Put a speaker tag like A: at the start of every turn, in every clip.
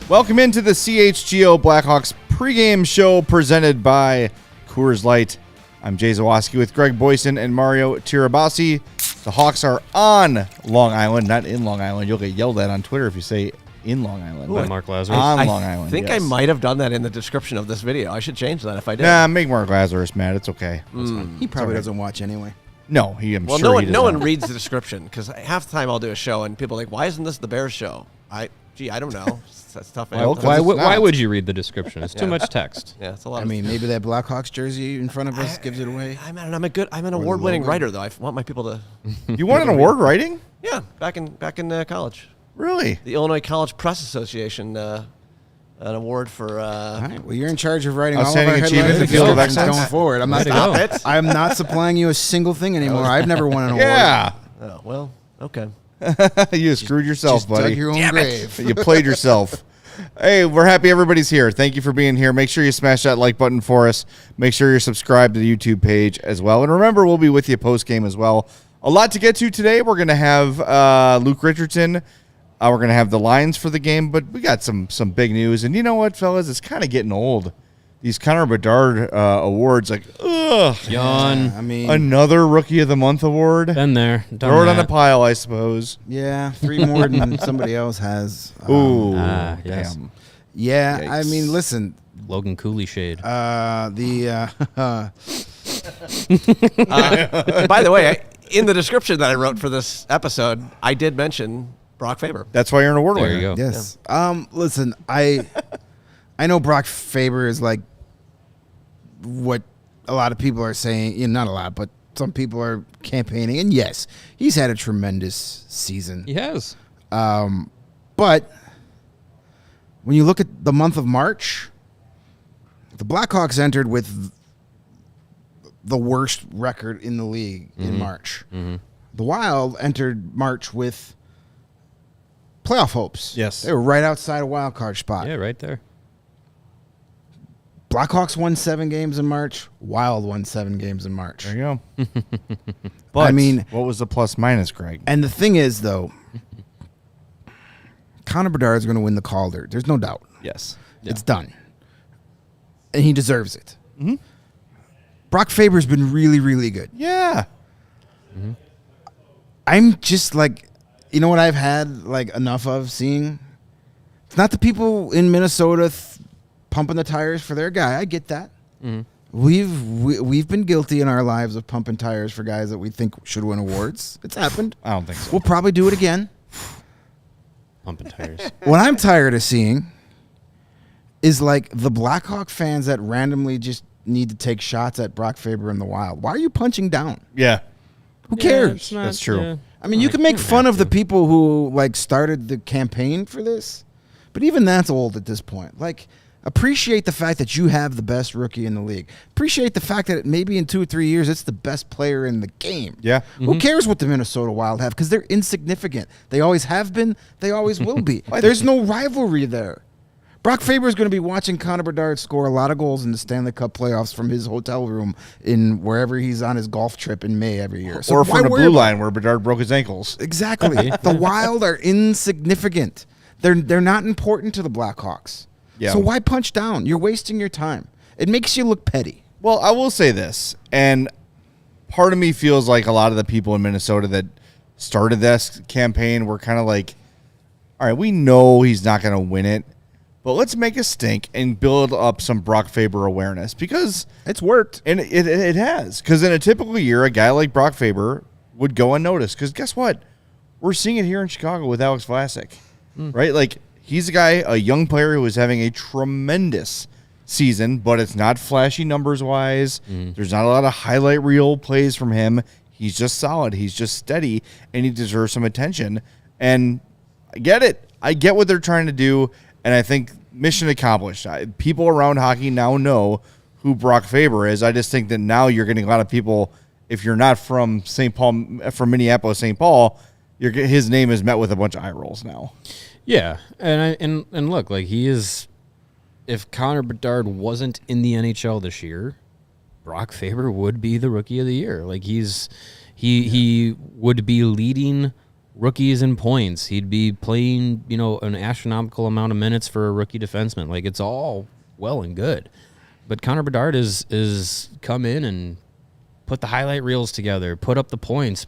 A: Welcome into the CHGO Blackhawks pregame show presented by Coors Light. I'm Jay Zawaski with Greg Boysen and Mario Tirabassi. The Hawks are on Long Island, not in Long Island. You'll get yelled at on Twitter if you say in Long Island.
B: By Mark Lazarus.
A: On Long Island,
C: I think
A: yes.
C: I might have done that in the description of this video. I should change that if I did.
A: Nah, make Mark Lazarus mad. It's okay.
D: He probably doesn't watch anyway.
A: No, I'm
C: Well,
A: sure
C: no one reads the description because half the time I'll do a show and people are like, why isn't this the Bears show? I don't know. That's tough.
A: Well,
B: Why would you read the description? It's too much text.
C: Yeah, it's a lot.
D: I mean, maybe that Blackhawks jersey in front of us gives it away.
C: I'm an award-winning writer though. I want my people to.
A: You won an award writing?
C: Yeah, back in college.
A: Really?
C: The Illinois College Press Association, an award for.
D: All right. Well, you're in charge of writing all of our
A: Outstanding achievement
D: headlines
A: in the field of excellence.
D: going forward. I'm not supplying you a single thing anymore. I've never won an award.
A: Yeah.
C: Oh well, okay.
A: You screwed yourself,
D: Just
A: buddy.
D: dug your own grave.
A: You played yourself. Hey, we're happy everybody's here. Thank you for being here. Make sure you smash that like button for us. Make sure you're subscribed to the YouTube page as well. And remember, we'll be with you post-game as well. A lot to get to today. We're going to have Luke Richardson. We're going to have the lines for the game, but we got some big news. And you know what, fellas? It's kind of getting old. These Connor Bedard awards, like, ugh.
B: Yawn.
D: I mean,
A: Another Rookie of the Month award.
B: Been there. Done
A: Throw it on
B: that.
A: the pile, I suppose.
D: yeah, 3 more than somebody else has.
A: Ooh.
B: Yes.
A: Damn.
D: Yeah,
A: Yikes.
D: I mean, listen.
B: Logan Cooley shade.
C: By the way, in the description that I wrote for this episode, I did mention Brock Faber.
A: That's why you're an award
B: There
A: winner.
B: you go.
D: Yes. Listen, I know Brock Faber is like what a lot of people are saying. Not a lot, but some people are campaigning. And yes, he's had a tremendous season.
B: He has.
D: But when you look at the month of March, the Blackhawks entered with the worst record in the league in March.
B: Mm-hmm.
D: The Wild entered March with playoff hopes.
A: Yes.
D: They were right outside a wild card spot.
B: Yeah, right there.
D: Blackhawks won 7 games in March. Wild won 7 games in March.
A: There you go. But
D: I mean,
A: what was the plus minus, Greg?
D: and the thing is, though, Connor Bedard is going to win the Calder. There's no doubt.
A: Yes.
D: It's done. And he deserves it.
A: Mm-hmm.
D: Brock Faber's been really, really good.
A: Yeah.
D: I'm just like, you know what I've had like enough of seeing? It's not the people in Minnesota pumping the tires for their guy. I get that.
B: Mm-hmm.
D: We've been guilty in our lives of pumping tires for guys that we think should win awards. It's happened.
A: I don't think so.
D: We'll probably do it again.
B: Pumping tires.
D: What I'm tired of seeing is like the Blackhawk fans that randomly just need to take shots at Brock Faber in the Wild. Why are you punching down?
A: Yeah.
D: Who cares?
B: it's not-
A: That's true.
B: yeah.
D: I mean, you can make fun of the people who like started the campaign for this, but even that's old at this point. Like, appreciate the fact that you have the best rookie in the league. Appreciate the fact that maybe in 2 or 3 years it's the best player in the game.
A: Yeah.
D: Who cares what the Minnesota Wild have? Because they're insignificant. They always have been. They always will be. There's no rivalry there. Brock Faber is going to be watching Connor Bedard score a lot of goals in the Stanley Cup playoffs from his hotel room in wherever he's on his golf trip in May every year. So
A: Or
D: why
A: from the
D: worry
A: blue
D: about-
A: line where Bedard broke his ankles.
D: Exactly. The Wild are insignificant. They're not important to the Blackhawks.
A: Yeah.
D: So why punch down? You're wasting your time. It makes you look petty.
A: Well, I will say this, and part of me feels like a lot of the people in Minnesota that started this campaign were kind of like, all right, we know he's not going to win it, but let's make a stink and build up some Brock Faber awareness because
D: It's worked.
A: and it has. Because in a typical year, a guy like Brock Faber would go unnoticed. Because guess what? We're seeing it here in Chicago with Alex Vlasic, right? Like, he's a guy, a young player who is having a tremendous season, but it's not flashy numbers wise. There's not a lot of highlight reel plays from him. He's just solid. He's just steady, and he deserves some attention. And I get it. I get what they're trying to do, and I think mission accomplished. People around hockey now know who Brock Faber is. I just think that now you're getting a lot of people, if you're not from St. Paul, from Minneapolis, St. Paul, his name is met with a bunch of eye rolls now.
B: Yeah, and look, like he is. If Connor Bedard wasn't in the NHL this year, Brock Faber would be the Rookie of the Year. Like he would be leading rookies in points. He'd be playing, an astronomical amount of minutes for a rookie defenseman. Like it's all well and good, but Connor Bedard is come in and put the highlight reels together, put up the points.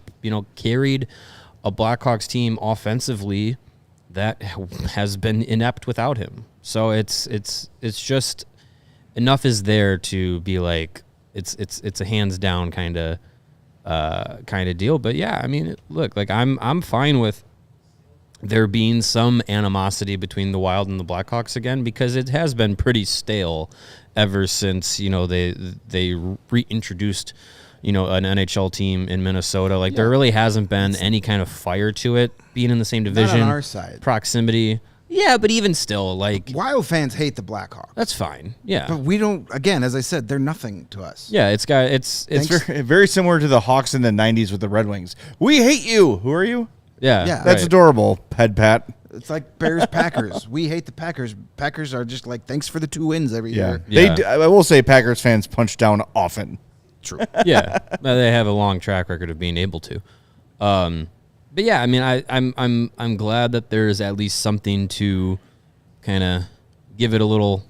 B: Carried a Blackhawks team offensively that has been inept without him. So it's just enough is there to be like it's a hands down kind of deal. But yeah, I mean, look, like I'm fine with there being some animosity between the Wild and the Blackhawks again, because it has been pretty stale ever since they reintroduced an NHL team in Minnesota. Like there really hasn't been any kind of fire to it being in the same division.
D: Not on our side.
B: Proximity. Yeah, but even still, like
D: Wild fans hate the Blackhawks.
B: That's fine. Yeah,
D: but we don't. Again, as I said, they're nothing to us.
B: Yeah, it's
A: very, very similar to the Hawks in the '90s with the Red Wings. We hate you. Who are you?
B: Yeah,
A: That's adorable, Head Pat.
D: It's like Bears Packers. We hate the Packers. Packers are just like, thanks for the 2 wins every year.
B: Yeah.
A: I will say Packers fans punch down often.
D: True.
B: Yeah, they have a long track record of being able to. But yeah, I mean, I'm glad that there's at least something to kind of give it a little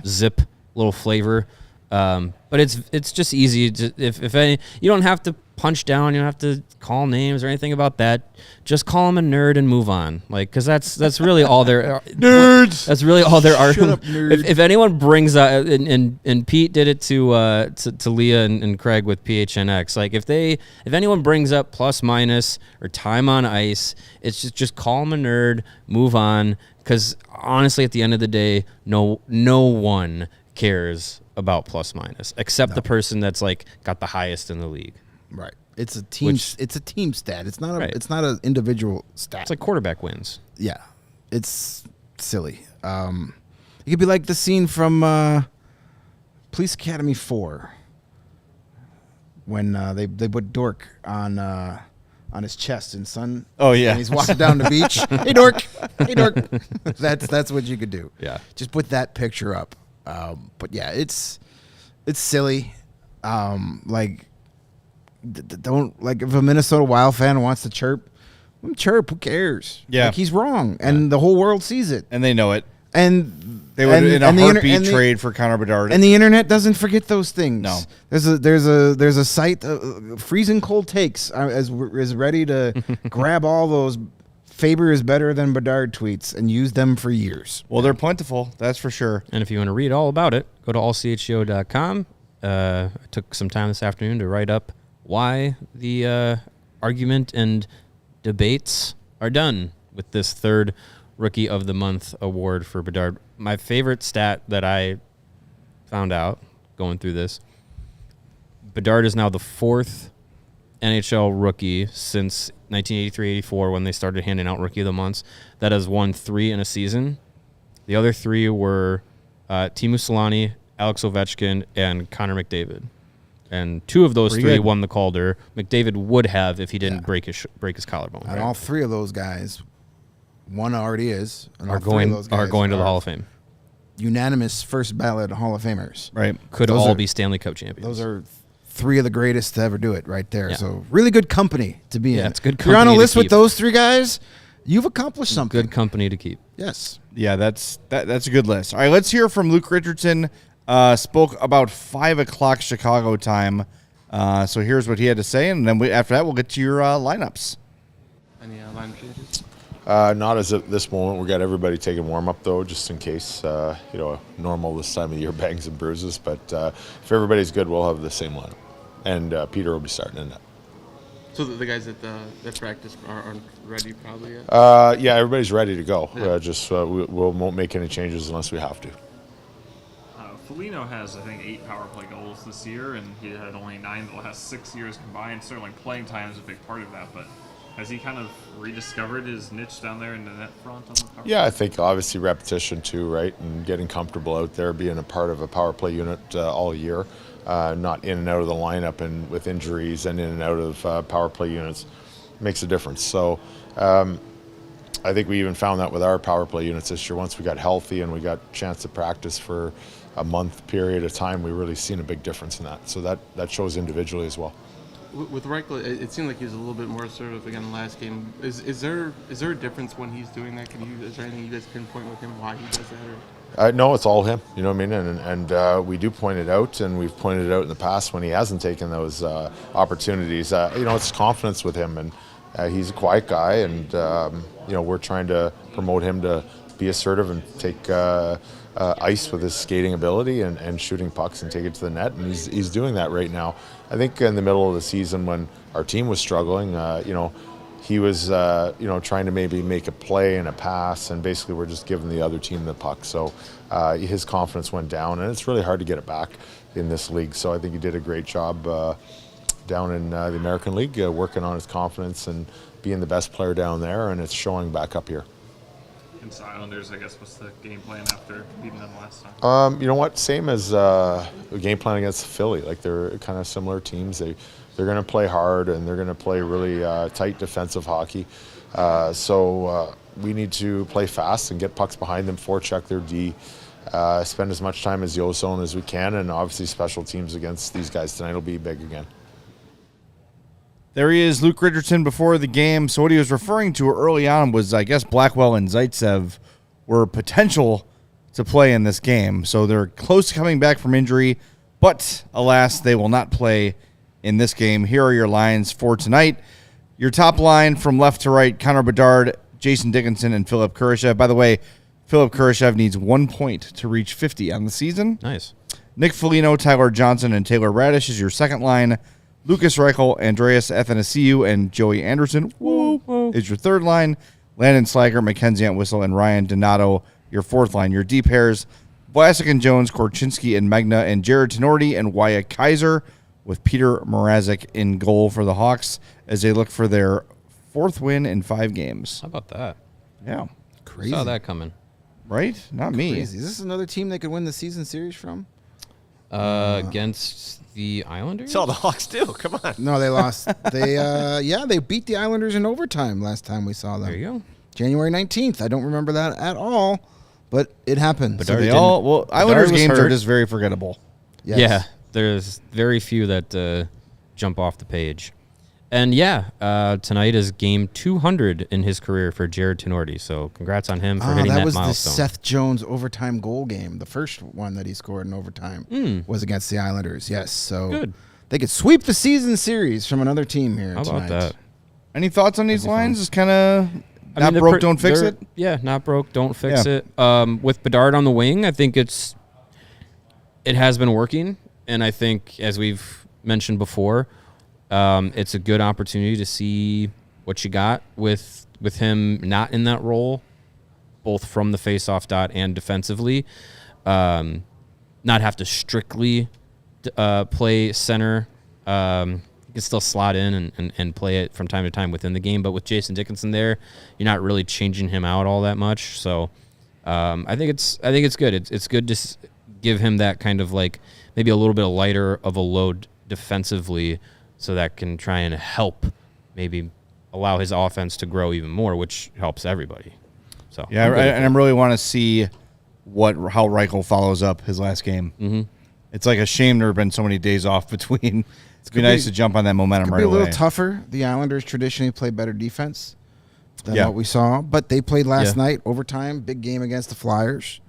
B: zip, a little flavor. But it's just easy to, if any, you don't have to punch down, you don't have to call names or anything about that. Just call them a nerd and move on. Like, because that's really all they're
A: nerds.
B: That's really all there are.
D: Shut up, nerd.
B: If anyone brings up, and Pete did it to Leah and Craig with PHNX. Like if anyone brings up plus minus or time on ice, it's just call them a nerd, move on. Because honestly, at the end of the day, no one cares about plus minus except the person that's like got the highest in the league.
D: Right. It's a team. It's a team stat. It's not It's not an individual stat.
B: It's like quarterback wins.
D: Yeah. It's silly. It could be like the scene from Police Academy 4 when they put Dork on his chest in sun.
A: Oh yeah.
D: And he's walking down the beach. Hey Dork. Hey Dork. That's what you could do.
B: Yeah.
D: Just put that picture up. But yeah, it's silly. Don't like if a Minnesota Wild fan wants to chirp, let him chirp. Who cares?
A: Yeah.
D: Like he's wrong, and the whole world sees it.
A: And they know it.
D: And
A: They would in a
D: and the
A: heartbeat trade for Connor Bedard.
D: And the internet doesn't forget those things.
A: No.
D: There's a site, Freezing Cold Takes, is ready to grab all those Faber is better than Bedard tweets and use them for years.
A: Well, they're plentiful, that's for sure.
B: And if you want to read all about it, go to allchgo.com. I took some time this afternoon to write up why the argument and debates are done with this third Rookie of the Month award for Bedard. My favorite stat that I found out going through this, Bedard is now the 4th NHL rookie since 1983-84 when they started handing out Rookie of the Months that has won 3 in a season. The other 3 were Teemu Selanne, Alex Ovechkin, and Connor McDavid. And 2 of those 3 won the Calder. McDavid would have if he didn't break his collarbone.
D: And all 3 of those guys, one already is, and
B: are going to the Hall of Fame.
D: Unanimous first ballot Hall of Famers.
A: Right.
B: Could those all be Stanley Cup champions.
D: Those are 3 of the greatest to ever do it right there.
B: Yeah.
D: So really good company to be in.
B: Yeah, it's good
D: If you're on a
B: company to
D: list with
B: keep.
D: those 3 guys, you've accomplished something.
B: Good company to keep.
D: Yes.
A: Yeah, that's a good list. All right, let's hear from Luke Richardson. Spoke about 5 o'clock Chicago time. So here's what he had to say, and then after that, we'll get to your lineups.
E: Any lineup changes?
F: Not as at this moment. We got everybody taking warm up though, just in case. Normal this time of year bangs and bruises. But if everybody's good, we'll have the same lineup, and Peter will be starting in that.
E: So the guys that practice aren't ready probably yet?
F: Yeah, everybody's ready to go.
E: Yeah.
F: We won't make any changes unless we have to.
G: Foligno has, I think, 8 power play goals this year, and he had only 9 the last 6 years combined. Certainly playing time is a big part of that, but has he kind of rediscovered his niche down there in the net front on the power play?
F: Yeah, I think obviously repetition too, right? And getting comfortable out there, being a part of a power play unit all year, not in and out of the lineup and with injuries and in and out of power play units makes a difference. So I think we even found that with our power play units this year. Once we got healthy and we got a chance to practice for a month period of time, we really seen a big difference in that. So that shows individually as well.
E: With Reichel, it seemed like he was a little bit more assertive again last game. Is there a difference when he's doing that? Is there anything you guys pinpoint with him why he does that? Or?
F: No, it's all him. You know what I mean? And we do point it out, and we've pointed it out in the past when he hasn't taken those opportunities. It's confidence with him, and he's a quiet guy, and we're trying to promote him to be assertive and take ice with his skating ability and shooting pucks and take it to the net, and he's doing that right now. I think in the middle of the season when our team was struggling, he was trying to maybe make a play and a pass, and basically we're just giving the other team the puck. So his confidence went down, and it's really hard to get it back in this league. So I think he did a great job down in the American League, working on his confidence and being the best player down there, and it's showing back up here.
G: Against the Islanders, I guess, what's the game plan after beating them last time?
F: You know what? Same as the game plan against Philly. Like, they're kind of similar teams. They're going to play hard, and they're going to play really tight defensive hockey. So we need to play fast and get pucks behind them, forecheck their D, spend as much time as the O-zone as we can, and obviously special teams against these guys tonight will be big again.
A: There he is, Luke Richardson, before the game. So what he was referring to early on was, I guess, Blackwell and Zaitsev were potential to play in this game. So they're close to coming back from injury, but alas, they will not play in this game. Here are your lines for tonight. Your top line from left to right, Connor Bedard, Jason Dickinson, and Philip Kurashev. By the way, Philip Kurashev needs 1 point to reach 50 on the season.
B: Nice. Nick
A: Foligno, Tyler Johnson, and Taylor Radish is your second line. Lucas Reichel, Andreas Athanasiou, and Joey Anderson is your third line. Landon Slager, Mackenzie Entwistle, and Ryan Donato, your fourth line. Your D pairs, Vlasic and Jones, Korchinski and Magna, and Jared Tenorti and Wyatt Kaiser, with Peter Mrazek in goal for the Hawks as they look for their 4th win in 5 games.
B: How about that?
A: Yeah.
D: Crazy.
B: Saw that coming.
A: Right? Not me.
D: Crazy. Is this another team they could win the season series from?
B: Against the Islanders?
C: That's all the Hawks do. Come on.
D: No, they lost. They beat the Islanders in overtime last time we saw them.
B: There you go.
D: January 19th. I don't remember that at all, but it happened.
B: But
A: So
B: Bedard
A: they
B: didn't-
A: all, Islanders
B: was
A: games are
B: hurt.
A: just very forgettable.
D: Yes.
B: Yeah, there's very few that jump off the page. And tonight is game 200 in his career for Jared Tenorti. So congrats on him for hitting that
D: was
B: milestone.
D: the Seth Jones overtime goal game. The first one that he scored in overtime was against the Islanders. Yes, so
B: Good.
D: they could sweep the season series from another team here
B: How
D: tonight.
B: about that?
A: Any thoughts on these lines? Just kind of
B: I mean,
A: not broke, don't fix it?
B: Yeah, not broke, don't fix
A: Yeah.
B: it. With Bedard on the wing, I think it has been working. And I think, as we've mentioned before, it's a good opportunity to see what you got with him not in that role, both from the faceoff dot and defensively. Not have to strictly play center. You can still slot in and play it from time to time within the game. But with Jason Dickinson there, you're not really changing him out all that much. So I think it's good. It's good to give him that kind of like maybe a little bit lighter of a load defensively, so that can try and help maybe allow his offense to grow even more, which helps everybody. So
A: Yeah, and I really want to see how Reichel follows up his last game. Mm-hmm. It's like a shame there have been so many days off between. It's be nice to jump on that momentum right
D: Be a
A: away.
D: little tougher. The Islanders traditionally play better defense than what we saw, but they played last night overtime, big game against the Flyers.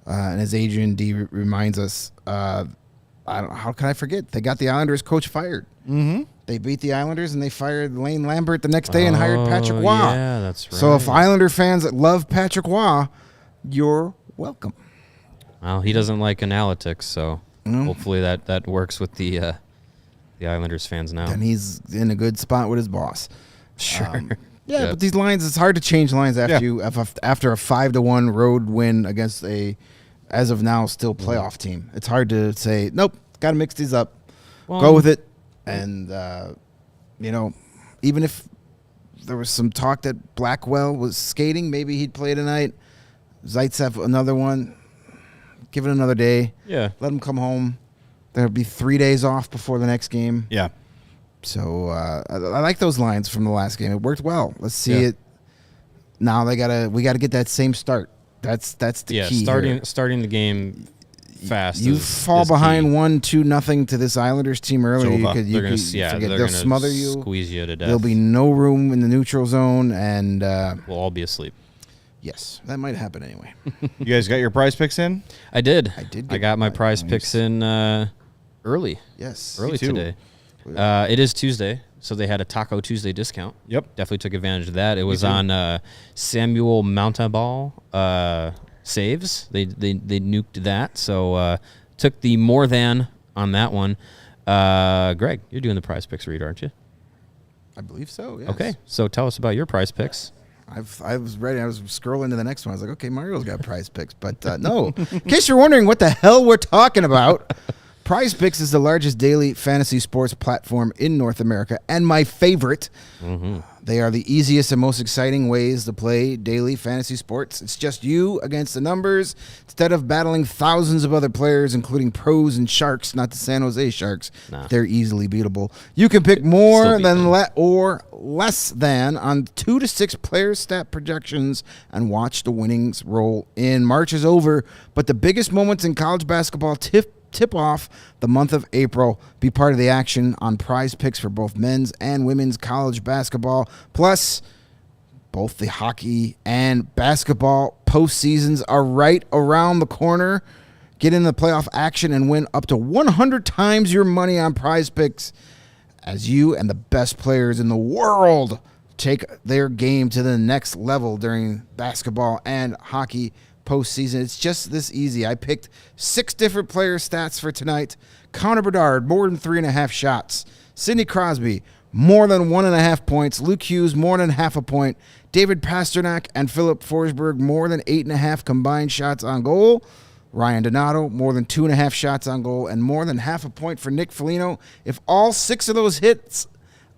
D: And as Adrian D reminds us, how can I forget? They got the Islanders coach fired. Mm-hmm. They beat the Islanders and they fired Lane Lambert the next day and hired Patrick Waugh.
B: Yeah, that's right.
D: So if Islander fans that love Patrick Waugh, you're welcome.
B: Well, he doesn't like analytics, so hopefully that works with the Islanders fans now.
D: And he's in a good spot with his boss.
B: Sure.
D: Yeah, but these lines, it's hard to change lines after after a 5-1 road win against a as of now, still playoff team. It's hard to say, nope, got to mix these up.
B: Well,
D: Go with it. And, even if there was some talk that Blackwell was skating, maybe he'd play tonight. Zaitsev, another one. Give it another day.
B: Yeah.
D: Let him come home. There'll be 3 days off before the next game.
A: Yeah.
D: So I like those lines from the last game. It worked well. Let's see it. Now we gotta get that same start. That's the key.
B: Starting the game fast.
D: You fall behind 1-2-0 to this Islanders team early.
B: They're gonna
D: smother you,
B: squeeze you to death.
D: There'll be no room in the neutral zone, and
B: we'll all be asleep.
D: Yes, that might happen anyway.
A: You guys got your prize picks in?
B: I did.
D: I
B: got my prize picks in early.
D: Yes,
B: Early today. It is Tuesday, so they had a Taco Tuesday discount.
A: Yep.
B: Definitely took advantage of that. It was on Samuel Mountaball saves. They nuked that, so took the more than on that one. Greg, you're doing the prize picks read, aren't you?
D: I believe so, yes.
B: Okay, so tell us about your prize picks.
D: I was ready. I was scrolling to the next one. I was like, okay, Mario's got prize picks. But no. In case you're wondering what the hell we're talking about, Prize Picks is the largest daily fantasy sports platform in North America and my favorite. Mm-hmm. They are the easiest and most exciting ways to play daily fantasy sports. It's just you against the numbers instead of battling thousands of other players, including pros and sharks, not the San Jose Sharks.
B: Nah.
D: They're easily beatable. You can pick more than or less than on 2 to 6 player stat projections and watch the winnings roll in. March is over, but the biggest moments in college basketball tip off the month of April. Be part of the action on Prize Picks for both men's and women's college basketball. Plus, both the hockey and basketball postseasons are right around the corner. Get in the playoff action and win up to 100 times your money on Prize Picks as you and the best players in the world take their game to the next level during basketball and hockey postseason. It's just this easy. I picked 6 different player stats for tonight. Connor Bedard, more than 3.5 shots. Sidney Crosby, more than 1.5 points. Luke Hughes, more than half a point. David Pasternak and Philip Forsberg, more than 8.5 combined shots on goal. Ryan Donato, more than 2.5 shots on goal, and more than half a point for Nick Foligno. If all 6 of those hits,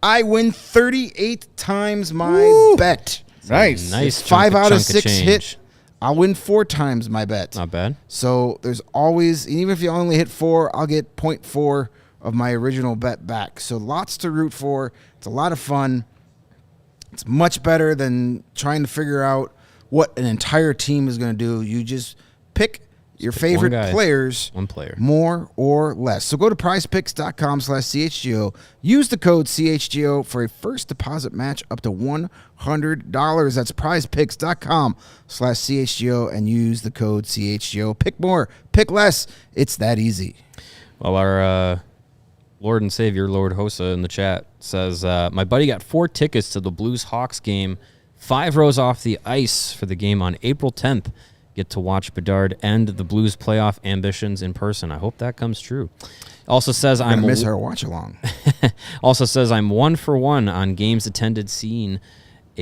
D: I win 38 times my bet.
A: Nice.
B: Nice.
D: 5 out of
B: chunk
D: 6 hit. I'll win 4 times my bet.
B: Not bad.
D: So there's always, even if you only hit 4, I'll get 0.4 of my original bet back. So lots to root for. It's a lot of fun. It's much better than trying to figure out what an entire team is going to do. You just pick your favorite players,
B: one player, more
D: or less. So go to prizepicks.com/CHGO. Use the code CHGO for a first deposit match up to $100. That's prizepicks.com/CHGO and use the code CHGO. Pick more, pick less. It's that easy.
B: Well, our Lord and Savior, Lord Hosa, in the chat says, my buddy got 4 tickets to the Blues-Hawks game, 5 rows off the ice for the game on April 10th. Get to watch Bedard end the Blues playoff ambitions in person. I hope that comes true. Also says I'm
D: miss our watch along.
B: Also says I'm 1 for 1 on games attended. Seeing saw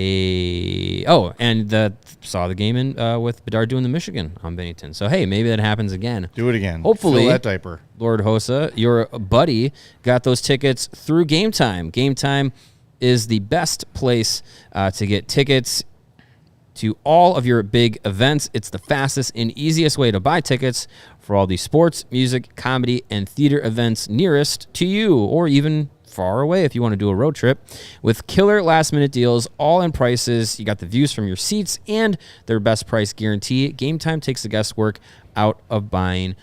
B: the game in with Bedard doing the Michigan on Bennington. So hey, maybe that happens again.
A: Do it again.
B: Hopefully,
A: fill that diaper.
B: Lord Hosa, your buddy got those tickets through GameTime. GameTime is the best place to get tickets to all of your big events. It's the fastest and easiest way to buy tickets for all the sports, music, comedy, and theater events nearest to you, or even far away if you want to do a road trip. With killer last-minute deals, all-in prices, you got the views from your seats, and their best price guarantee. GameTime takes the guesswork out of buying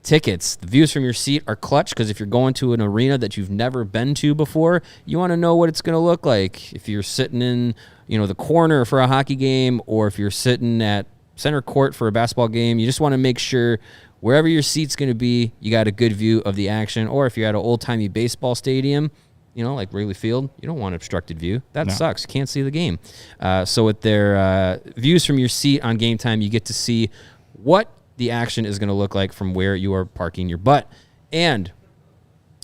B: tickets. The views from your seat are clutch because if you're going to an arena that you've never been to before, you want to know what it's going to look like. If you're sitting in the corner for a hockey game, or if you're sitting at center court for a basketball game, you just want to make sure wherever your seat's going to be, you got a good view of the action. Or if you're at an old-timey baseball stadium, like Wrigley Field, you don't want obstructed view. That sucks. You can't see the game. So with their views from your seat on GameTime, you get to see what the action is going to look like from where you are parking your butt. And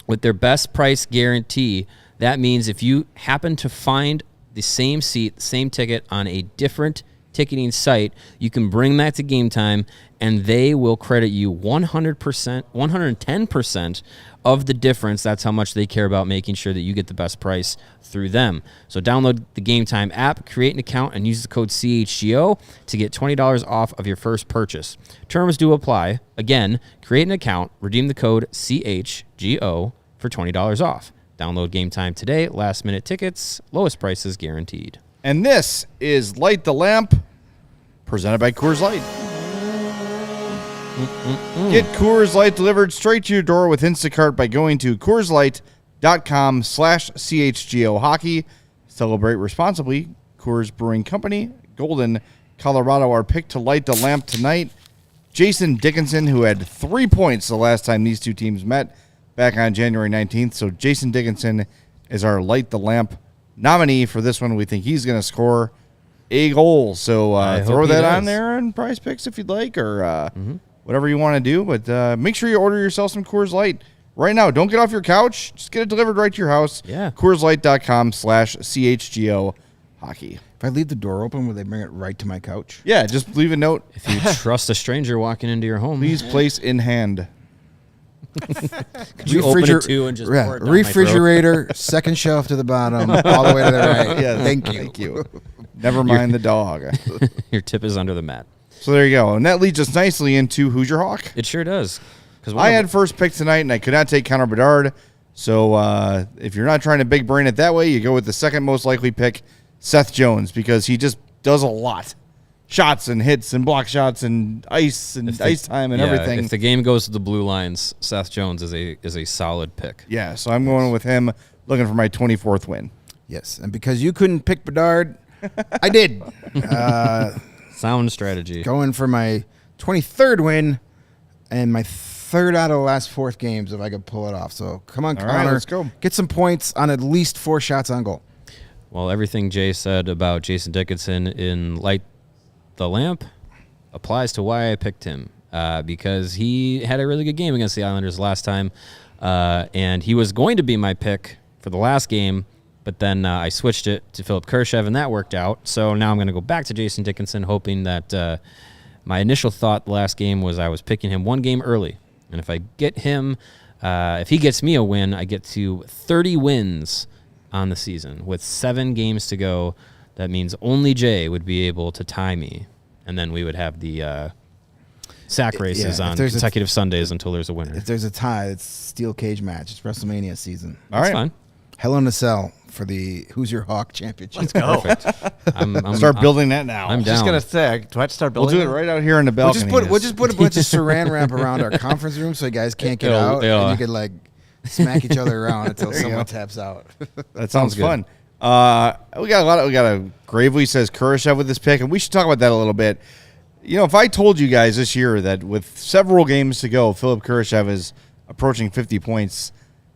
B: with their best price guarantee, that means if you happen to find the same seat, same ticket on a different ticketing site. You can bring that to Game Time, and they will credit you 100%, 110% of the difference. That's how much they care about making sure that you get the best price through them. So download the Game Time app, create an account, and use the code CHGO to get $20 off of your first purchase. Terms do apply. Again, create an account, redeem the code CHGO for $20 off. Download Game Time today. Last-minute tickets, lowest prices guaranteed.
A: And this is Light the Lamp, presented by Coors Light. Get Coors Light delivered straight to your door with Instacart by going to CoorsLight.com/CHGO Hockey. Celebrate responsibly. Coors Brewing Company, Golden, Colorado, our pick to light the lamp tonight. Jason Dickinson, who had 3 points the last time these two teams met back on January 19th. So Jason Dickinson is our Light the Lamp nominee for this one. We think he's going to score a goal. So throw that on there in Prize Picks if you'd like, or whatever you want to do. But make sure you order yourself some Coors Light right now. Don't get off your couch. Just get it delivered right to your house.
B: Yeah.
A: CoorsLight.com/CHGO Hockey.
D: If I leave the door open, will they bring it right to my couch?
A: Yeah, just leave a note.
B: If you trust a stranger walking into your home,
A: Please place in hand.
B: could you open it too and just pour it down my throat?
D: Refrigerator, second shelf to the bottom, all the way to the right.
A: Yeah,
D: Thank
A: you. Never mind the dog.
B: Your tip is under the mat.
A: So there you go. And that leads us nicely into Who's Your Hawk?
B: It sure does. Because
A: I had first pick tonight, and I could not take Connor Bedard. So if you're not trying to big brain it that way, you go with the second most likely pick, Seth Jones, because he just does a lot. Shots and hits and block shots and ice time and everything.
B: If the game goes to the blue lines, Seth Jones is a solid pick.
A: Yeah, so I'm going with him, looking for my 24th win.
D: Yes, and because you couldn't pick Bedard, I did.
B: Sound strategy.
D: Going for my 23rd win and my third out of the last 4 games if I could pull it off. So come on, Connor.
A: All right, let's go.
D: Get some points on at least 4 shots on goal.
B: Well, everything Jay said about Jason Dickinson in Light the Lamp applies to why I picked him, because he had a really good game against the Islanders last time, and he was going to be my pick for the last game, but then I switched it to Philip Kurashev, and that worked out. So now I'm going to go back to Jason Dickinson, hoping that my initial thought the last game was I was picking him 1 game early, and if I get him, if he gets me a win, I get to 30 wins on the season. With 7 games to go, that means only Jay would be able to tie me, and then we would have the sack races on consecutive Sundays until there's a winner.
D: If there's a tie, it's steel cage match. It's WrestleMania season.
B: That's fine.
D: Hell in a Cell for the Who's Your Hawk Championship.
C: Let's go.
B: I'm
A: Start building that now.
B: I'm down.
C: Just going to say, do I have to start
A: We'll
C: building
A: do it right out here in the balcony.
D: We'll just put a bunch of saran wrap around our conference room so you guys can't get out, and you could like smack each other around until someone taps out.
A: That sounds fun. We got a Gravely says Kurashev with this pick, and we should talk about that a little bit. You know, if I told you guys this year that with several games to go, Philip Kurashev is approaching 50 points,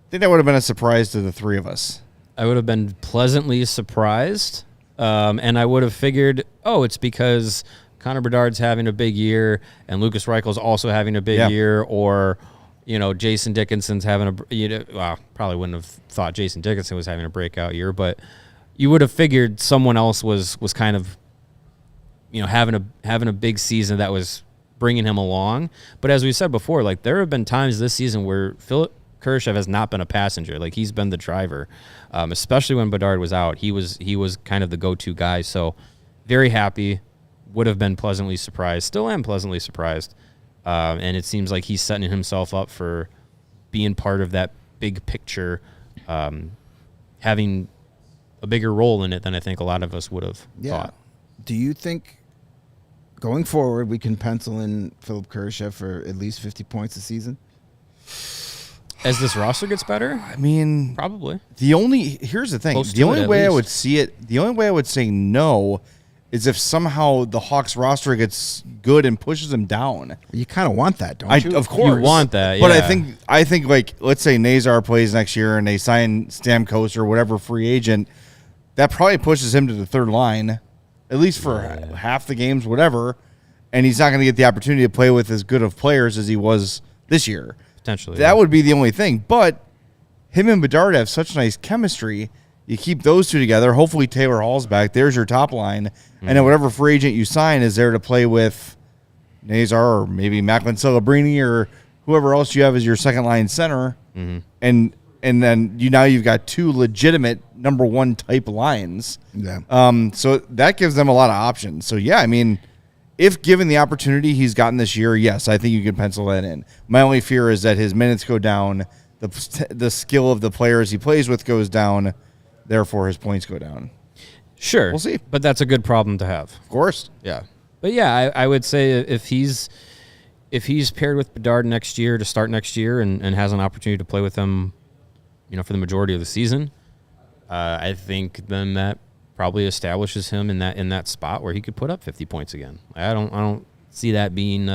A: I think that would have been a surprise to the 3 of us.
B: I would have been pleasantly surprised, and I would have figured, it's because Connor Bedard's having a big year and Lucas Reichel's also having a big year, or Jason Dickinson's having probably wouldn't have thought Jason Dickinson was having a breakout year, but you would have figured someone else was kind of, having a big season that was bringing him along. But as we said before, like there have been times this season where Philip Kurashev has not been a passenger. Like he's been the driver, especially when Bedard was out. He was kind of the go-to guy. So very happy. Would have been pleasantly surprised. Still am pleasantly surprised. And it seems like he's setting himself up for being part of that big picture, having a bigger role in it than I think a lot of us would have thought.
D: Do you think going forward we can pencil in Philip Kurashev for at least 50 points a season?
B: As this roster gets better?
A: I mean,
B: probably.
A: Here's the thing. The only way I would see it, the only way I would say no is if somehow the Hawks roster gets good and pushes them down.
D: You kind of want that, don't you?
A: Of course.
B: You want that, yeah.
A: But I think like, let's say Nazar plays next year and they sign Stamkos or whatever free agent, that probably pushes him to the 3rd line, at least for half the games, whatever, and he's not going to get the opportunity to play with as good of players as he was this year.
B: Potentially.
A: That would be the only thing. But him and Bedard have such nice chemistry. You keep those two together. Hopefully Taylor Hall's back. There's your top line. And then whatever free agent you sign is there to play with Nazar or maybe Macklin Celebrini or whoever else you have as your second line center. And then you've got two legitimate number one type lines.
D: Yeah.
A: So that gives them a lot of options. So, yeah, I mean, if given the opportunity he's gotten this year, yes, I think you can pencil that in. My only fear is that his minutes go down, the skill of the players he plays with goes down, therefore his points go down.
B: Sure.
A: We'll see.
B: But that's a good problem to have.
A: Of course.
B: Yeah. But, yeah, I would say if he's paired with Bedard next year to start next year and has an opportunity to play with him, for the majority of the season, I think then that probably establishes him in that spot where he could put up 50 points again. I don't see that being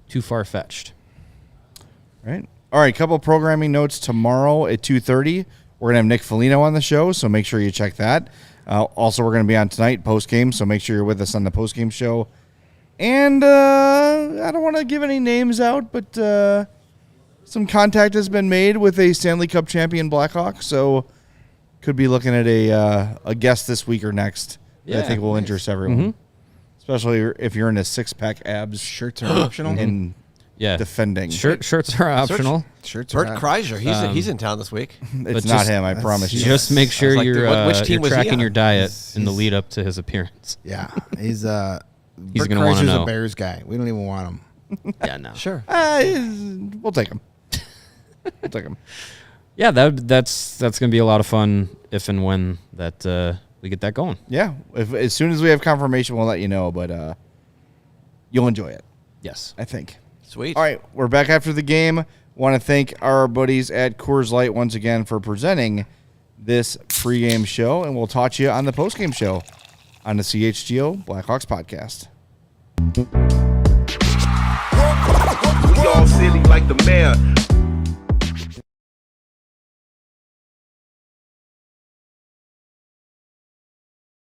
B: too far-fetched.
A: Right. All right, couple programming notes tomorrow at 2:30. We're going to have Nick Foligno on the show, so make sure you check that. Also, we're going to be on tonight, post-game, so make sure you're with us on the post-game show. And I don't want to give any names out, but some contact has been made with a Stanley Cup champion Blackhawk, so could be looking at a guest this week or next that I think will interest everyone, especially if you're into six-pack abs.
D: Shirts are optional.
A: And defending.
B: Shirts are optional.
D: Shirts
C: Bert
D: are
C: Kreischer, he's in town this week.
A: It's not him, I promise you.
B: Just make sure
C: like,
B: you're,
C: which team
B: you're
C: was he
B: tracking
C: on?
B: your diet in the lead up to his appearance.
D: Yeah, he's Bert
B: gonna wanna
D: Kreischer's
B: know.
D: a Bears guy. We don't even want him.
B: Yeah, no.
C: Sure.
A: We'll take him. We'll take him.
B: Yeah, that's going to be a lot of fun if and when that we get that going.
A: Yeah, as soon as we have confirmation, we'll let you know, but you'll enjoy it,
B: Yes.
A: I think.
C: Sweet.
A: All right, we're back after the game. Want to thank our buddies at Coors Light once again for presenting this pregame show, and we'll talk to you on the postgame show on the CHGO Blackhawks Podcast.
H: We all silly like the mayor.